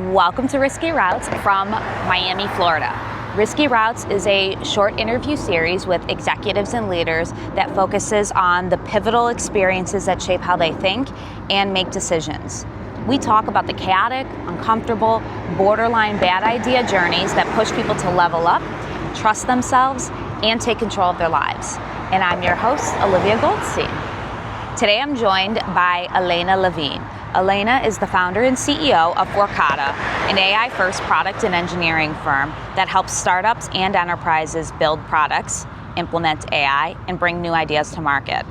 Welcome to Risky Routes from Miami, Florida. Risky Routes is a short interview series with executives and leaders that focuses on the pivotal experiences that shape how they think and make decisions. We talk about the chaotic, uncomfortable, borderline bad idea journeys that push people to level up, trust themselves, and take control of their lives. And I'm your host, Olivia Goldstein. Today I'm joined by Elena Levine. Elena is the founder and CEO of Forcada, an AI-first product and engineering firm that helps startups and enterprises build products, implement AI, and bring new ideas to market.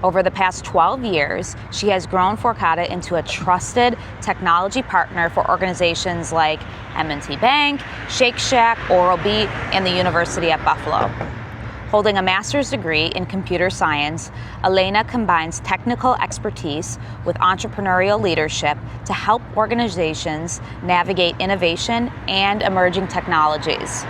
Over the past 12 years, she has grown Forcada into a trusted technology partner for organizations like M&T Bank, Shake Shack, Oral-B, and the University at Buffalo. Holding a master's degree in computer science, Elena combines technical expertise with entrepreneurial leadership to help organizations navigate innovation and emerging technologies.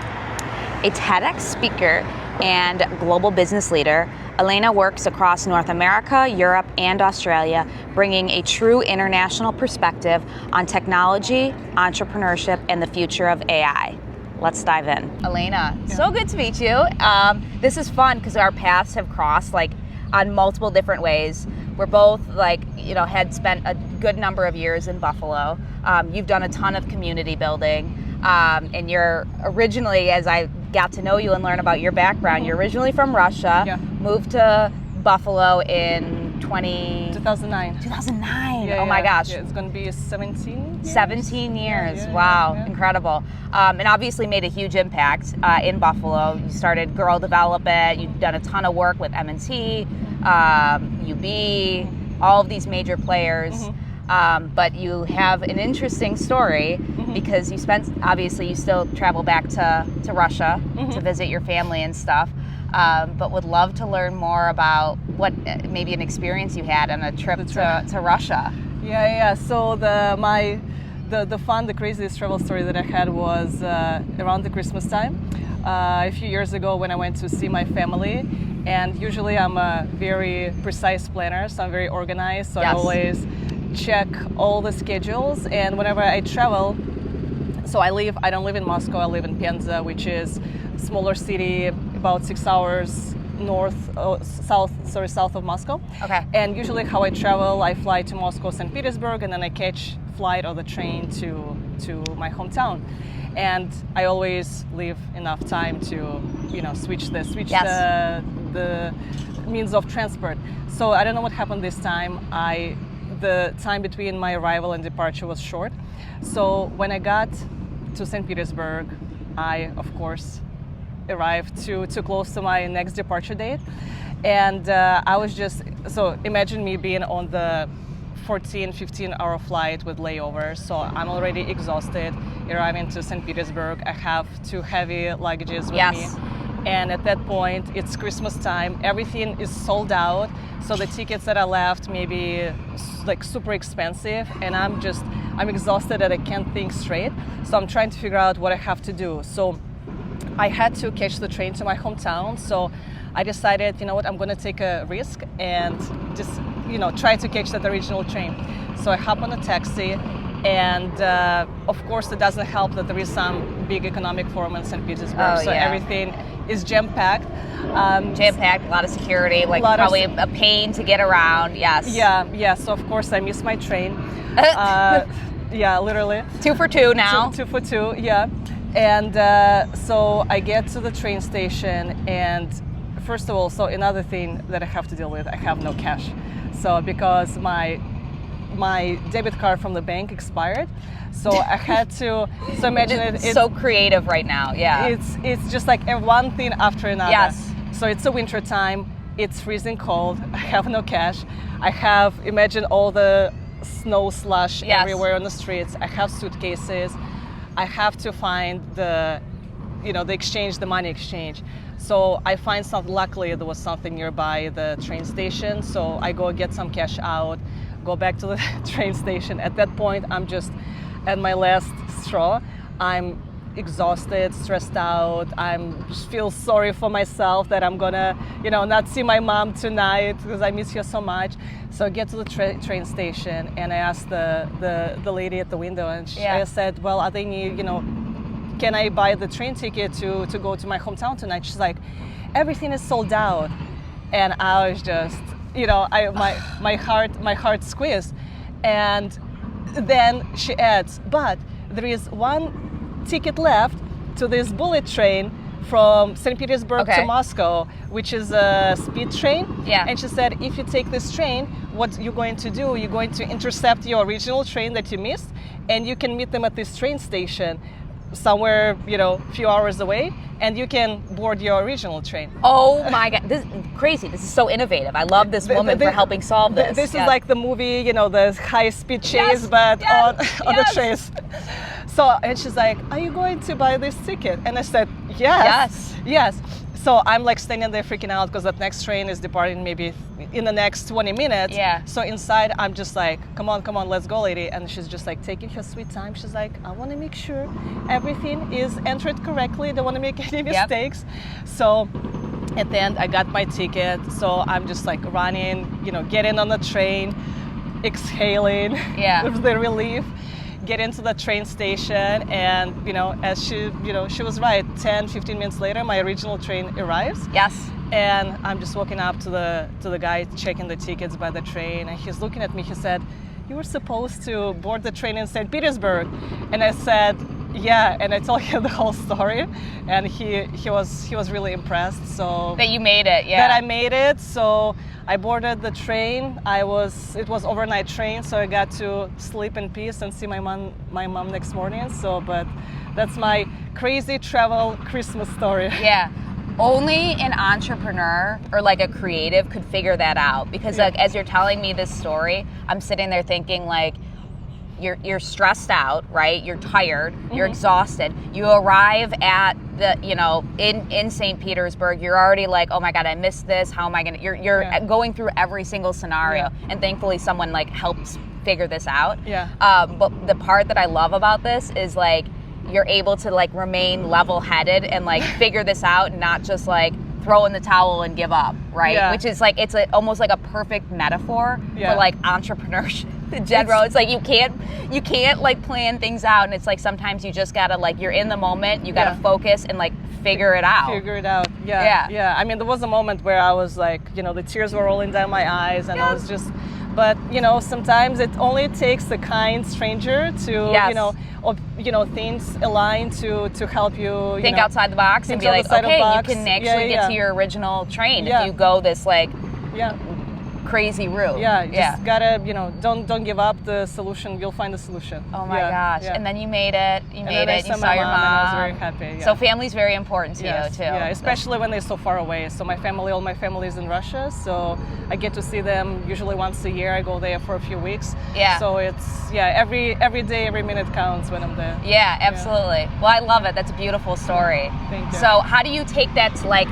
A TEDx speaker and global business leader, Elena works across North America, Europe, and Australia, bringing a true international perspective on technology, entrepreneurship, and the future of AI. Let's dive in. Elena, so good to meet you. This is fun because our paths have crossed on multiple different ways. We're both had spent a good number of years in Buffalo. You've done a ton of community building. And you're originally, as I got to know you and learn about your background, you're originally from Russia, moved to Buffalo in 2009. 2009. Oh my gosh. Yeah, it's going to be 17 years. 17 years. Wow. Incredible. And obviously made a huge impact in Buffalo. You started Girl Development. You've done a ton of work with M&T, UB, all of these major players. But you have an interesting story because you still travel back to Russia to visit your family and stuff. But would love to learn more about what maybe an experience you had on a trip to Russia. So the craziest travel story that I had was around the Christmas time. A few years ago when I went to see my family, and usually I'm a very precise planner, so I'm very organized, so I always check all the schedules. And whenever I travel, I don't live in Moscow, I live in Penza, which is a smaller city, about 6 hours south of Moscow. Okay. And usually how I travel, I fly to Moscow, St. Petersburg, and then I catch flight or the train to my hometown. And I always leave enough time to, switch the means of transport. So I don't know what happened this time. The time between my arrival and departure was short. So when I got to St. Petersburg, I, of course, arrived too close to my next departure date. And I was imagine me being on the 15 hour flight with layovers. So I'm already exhausted, arriving to St. Petersburg. I have 2 heavy luggages with me. And at that point, it's Christmas time. Everything is sold out. So the tickets that I left maybe super expensive. And I'm exhausted and I can't think straight. So I'm trying to figure out what I have to do. So I had to catch the train to my hometown. So I decided, I'm going to take a risk and just, try to catch that original train. So I hop on a taxi. And of course, it doesn't help that there is some big economic forum in St. Petersburg. Everything is jam-packed. Jam-packed, a lot of security, probably a pain to get around, yes. Yeah, so of course I missed my train. Literally. 2 for 2 now. 2 for 2, yeah. And so I get to the train station, and first of all, so another thing that I have to deal with, I have no cash. So because my debit card from the bank expired, so I had to. So imagine it's so creative right now. Yeah, it's just like one thing after another. Yes. So it's a winter time. It's freezing cold. I have no cash. Imagine all the snow slush everywhere on the streets. I have suitcases. I have to find the exchange, the money exchange. So I find something. Luckily, there was something nearby the train station. So I go get some cash out. Go back to the train station. At that point, I'm just at my last straw. I'm exhausted, stressed out. Just feel sorry for myself that I'm gonna, not see my mom tonight because I miss her so much. So I get to the train station and I asked the lady at the window, and I said, well, are they need, can I buy the train ticket to go to my hometown tonight? She's like, everything is sold out. And I was just, my heart squeezed. And then she adds, but there is one ticket left to this bullet train from St. Petersburg to Moscow, which is a speed train. Yeah. And she said, if you take this train, what you're going to do, you're going to intercept your original train that you missed, and you can meet them at this train station somewhere, a few hours away, and you can board your original train. Oh my God, this is crazy. This is so innovative. I love this woman for helping solve this. This is like the movie, the high-speed chase, but on the trains. So, and she's like, are you going to buy this ticket? And I said, yes. So I'm like standing there freaking out because that next train is departing maybe in the next 20 minutes. Yeah. So inside I'm just like, come on, let's go, lady. And she's just like taking her sweet time. She's like, I want to make sure everything is entered correctly. Don't want to make any mistakes. So at the end I got my ticket. So I'm just like running, getting on the train, exhaling the relief. Get into the train station, and as she was right, 10-15 minutes later my original train arrives. Yes. And I'm just walking up to the guy checking the tickets by the train, and he's looking at me. He said, you were supposed to board the train in St. Petersburg. And I said, yeah, and I told him the whole story, and he was really impressed. So that you made it. That I made it. So I boarded the train. It was overnight train, so I got to sleep in peace and see my mom next morning. So, but that's my crazy travel Christmas story. Yeah. Only an entrepreneur or like a creative could figure that out, because like as you're telling me this story, I'm sitting there thinking like, you're stressed out, right? You're tired, you're exhausted. You arrive at the, in St. Petersburg, you're already like, oh my God, I missed this. How am I gonna, you're going through every single scenario. And thankfully someone like helps figure this out. Yeah. But the part that I love about this is like, you're able to like remain level-headed and like figure this out, and not just like throw in the towel and give up, right? Yeah. Which is like, it's almost like a perfect metaphor for like entrepreneurship in general. It's like you can't like plan things out, and it's like sometimes you just gotta like, you're in the moment, you gotta focus and like figure it out. Yeah. I mean, there was a moment where I was like, the tears were rolling down my eyes, and I was just, but sometimes it only takes a kind stranger to, things align to help you think outside the box and be like, okay, you can actually get to your original train if you go this like crazy route. Just gotta, don't give up the solution. You'll find the solution. Oh my gosh. And then you made it. You saw your mom. And I was very happy. So family's very important to you too. Yeah, especially when they're so far away. So all my family is in Russia, so I get to see them usually once a year. I go there for a few weeks. Yeah. So it's every day, every minute counts when I'm there. Yeah, absolutely. Well, I love it. That's a beautiful story. Thank you. So how do you take that to like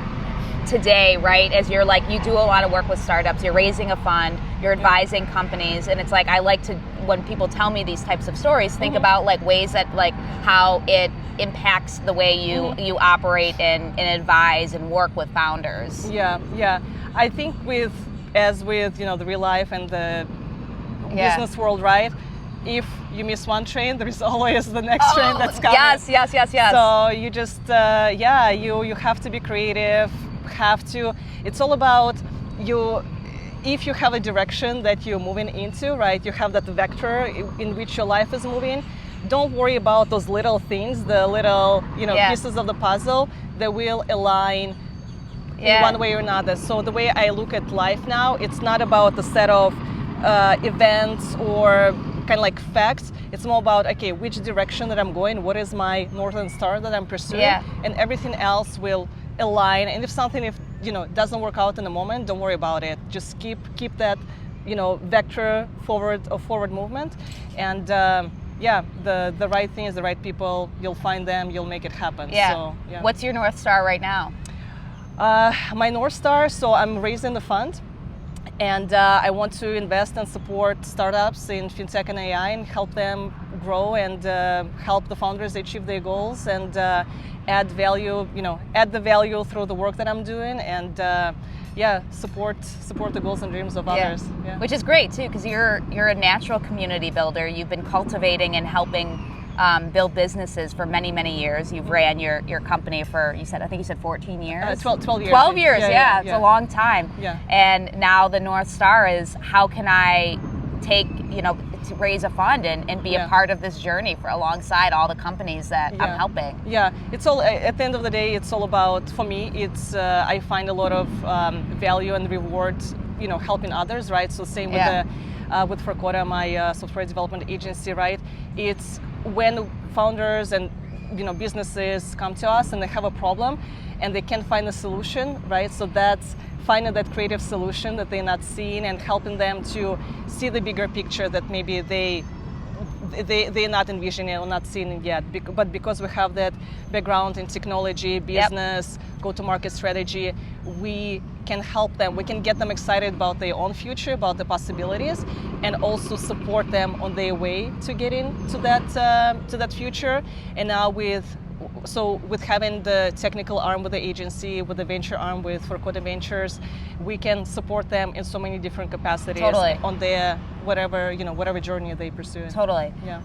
today, right? As you're like, you do a lot of work with startups, you're raising a fund, you're advising companies, and it's like, I like to, when people tell me these types of stories, think about like ways that like how it impacts the way you operate and advise and work with founders. Yeah. I think with the real life and the business world, right? If you miss one train, there is always the next train that's coming. Yes. So you just, you have to be creative. It's all about if you have a direction that you're moving into, right? You have that vector in which your life is moving. Don't worry about those little things, the little, pieces of the puzzle that will align in one way or another. So the way I look at life now, it's not about the set of events or kind of like facts. It's more about, okay, which direction that I'm going, what is my northern star that I'm pursuing, and everything else will align. And if something doesn't work out in the moment, don't worry about it. Just keep that vector forward movement, and the right things, the right people, you'll find them, you'll make it happen. So, what's your North Star right now? My North Star, so I'm raising the fund, and I want to invest and support startups in fintech and AI and help them grow and help the founders achieve their goals and add value, add the value through the work that I'm doing and support the goals and dreams of others. Yeah. Which is great too, because you're a natural community builder. You've been cultivating and helping build businesses for many, many years. You've ran your company for, I think you said 14 years? 12 years. 12 years, it's a long time. Yeah. And now the North Star is how can I take, to raise a fund and be a part of this journey alongside all the companies that I'm helping. Yeah, it's all, at the end of the day, it's all about, for me, it's, I find a lot of value and reward, helping others, right? So same with Forcada, my software development agency, right? It's when founders and businesses come to us and they have a problem and they can't find a solution, right? So that's finding that creative solution that they're not seeing and helping them to see the bigger picture that maybe they're not envisioning or not seeing it yet. But because we have that background in technology, business, go-to-market strategy, we can help them. We can get them excited about their own future, about the possibilities, and also support them on their way to get into that future. And now with having the technical arm with the agency, with the venture arm with Forcada Ventures, we can support them in so many different capacities on their whatever journey they pursue. Totally. Yeah.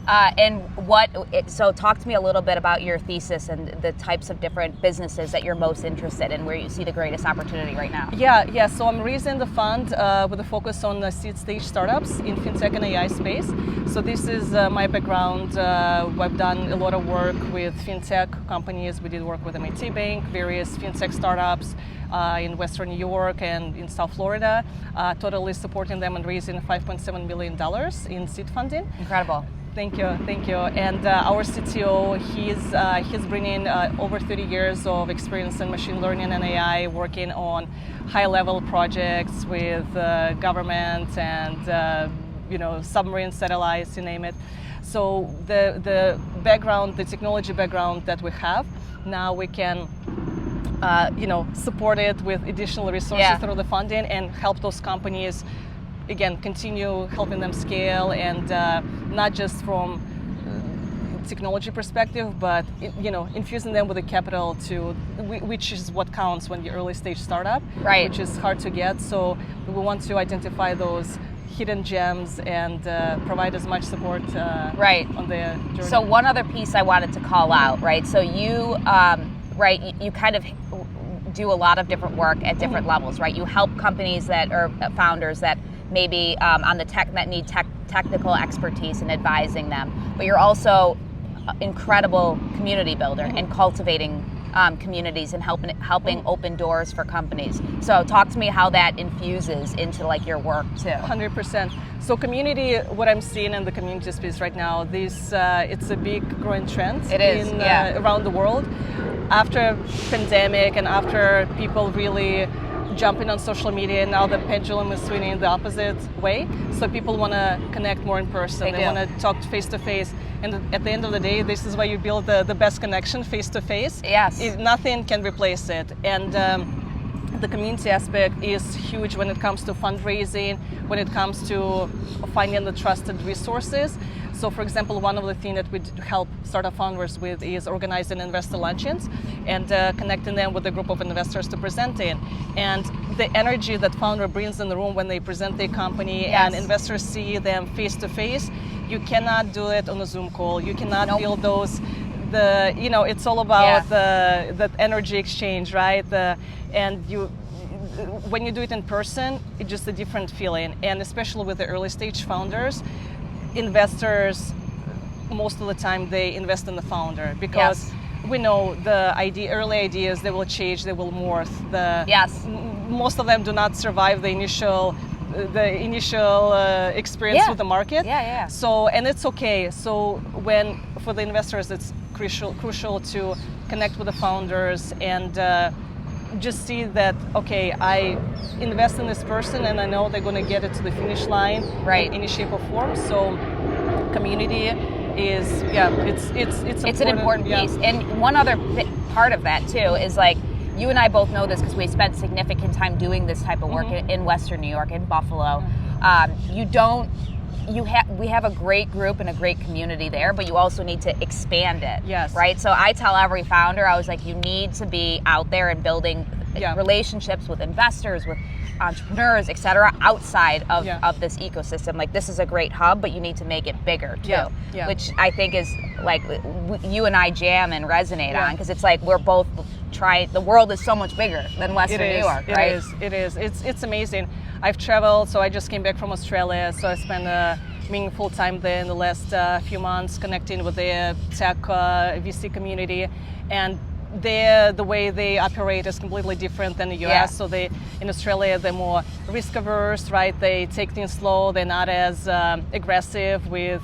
So talk to me a little bit about your thesis and the types of different businesses that you're most interested in, where you see the greatest opportunity right now. Yeah. So I'm raising the fund with a focus on the seed stage startups in fintech and AI space. So this is my background. I've done a lot of work with fintech companies. We did work with MIT Bank, various fintech startups in Western New York and in South Florida, totally supporting them and raising $5.7 million in seed funding. Incredible. Thank you. And our CTO, he's bringing over 30 years of experience in machine learning and AI, working on high-level projects with government and submarine satellites, you name it. So the background, the technology background that we have, now we can support it with additional resources through the funding and help those companies, again, continue helping them scale and not just from technology perspective, but infusing them with the capital which is what counts when you're early stage startup, which is hard to get. So we want to identify those hidden gems and provide as much support on their journey. So one other piece I wanted to call out, right? So you you kind of do a lot of different work at different levels, right? You help companies or founders that maybe on the tech that need technical expertise and advising them, but you're also incredible community builder and cultivating communities and helping open doors for companies. So talk to me how that infuses into your work too. 100%. So community, what I'm seeing in the community space right now, it's a big growing trend. It is, around the world. After pandemic and after people really jumping on social media, now the pendulum is swinging the opposite way. So people want to connect more in person. They want to talk face to face. And at the end of the day, this is why you build the best connection face to face. Yes. Nothing can replace it. And the community aspect is huge when it comes to fundraising, when it comes to finding the trusted resources. So for example, one of the things that we help startup founders with is organizing investor luncheons and connecting them with a group of investors to present in. And the energy that founder brings in the room when they present their company and investors see them face to face, you cannot do it on a Zoom call. You cannot build those, it's all about the energy exchange, right? When you do it in person, it's just a different feeling. And especially with the early stage founders, investors, most of the time they invest in the founder because we know the early ideas, they will change, they will morph. Most of them do not survive the initial experience with the market. So, and it's okay. So for the investors, it's crucial to connect with the founders and just see that, okay, I invest in this person and I know they're going to get it to the finish line in any shape or form. So community is, it's an important piece. And one other part of that too is you and I both know this because we spent significant time doing this type of work in Western New York, in Buffalo. we have a great group and a great community there, but you also need to expand it. Yes. Right? So I tell every founder, I was like, you need to be out there and building relationships with investors, with entrepreneurs, et cetera, outside of this ecosystem. Like, this is a great hub, but you need to make it bigger too, which I think is like you and I jam and resonate on, because it's like we're both trying. The world is so much bigger than Western New York, right? It is. It's amazing. I've traveled, so I just came back from Australia, so I spent meaningful time there in the last few months, connecting with the tech VC community, and the way they operate is completely different than the US. So in Australia, they're more risk averse, right? They take things slow. They're not as aggressive with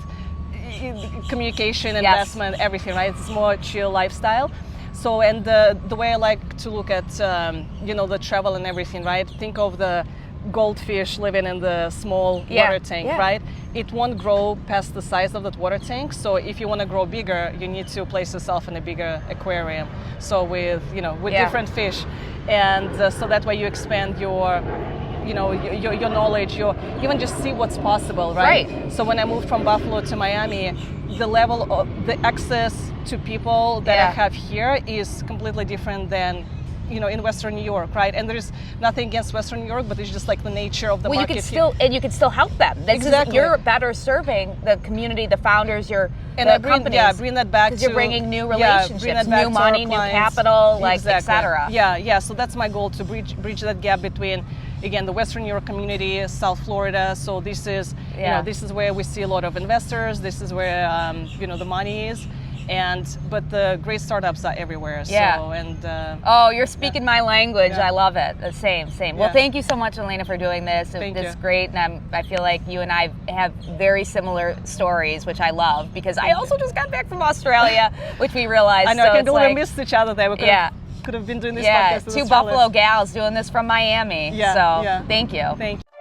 communication, investment, everything, right? It's more chill lifestyle. So, and the way I like to look at, the travel and everything, right? Think of the goldfish living in the small water tank, right? It won't grow past the size of that water tank. So if you want to grow bigger, you need to place yourself in a bigger aquarium. So with different fish, and so that way you expand your knowledge, you even just see what's possible, right? So when I moved from Buffalo to Miami, the level of the access to people that I have here is completely different than in Western New York, right? And there's nothing against Western New York, but it's just like the nature of the market. You can still help them. Exactly. You're better serving the community, the founders, companies. Bring that back, because you're bringing new relationships, new money, new capital, etc. So that's my goal, to bridge that gap between, again, the Western New York community, South Florida. So this is this is where we see a lot of investors. This is where the money is. But the great startups are everywhere. So, you're speaking my language. I love it. Same. Well, thank you so much, Elena, for doing this. It's great, and I feel like you and I have very similar stories, which I love, because I also just got back from Australia, which we realized. I know. I can't believe we missed each other there. We could have been doing this podcast. Two Buffalo gals doing this from Miami. Thank you. Thank you.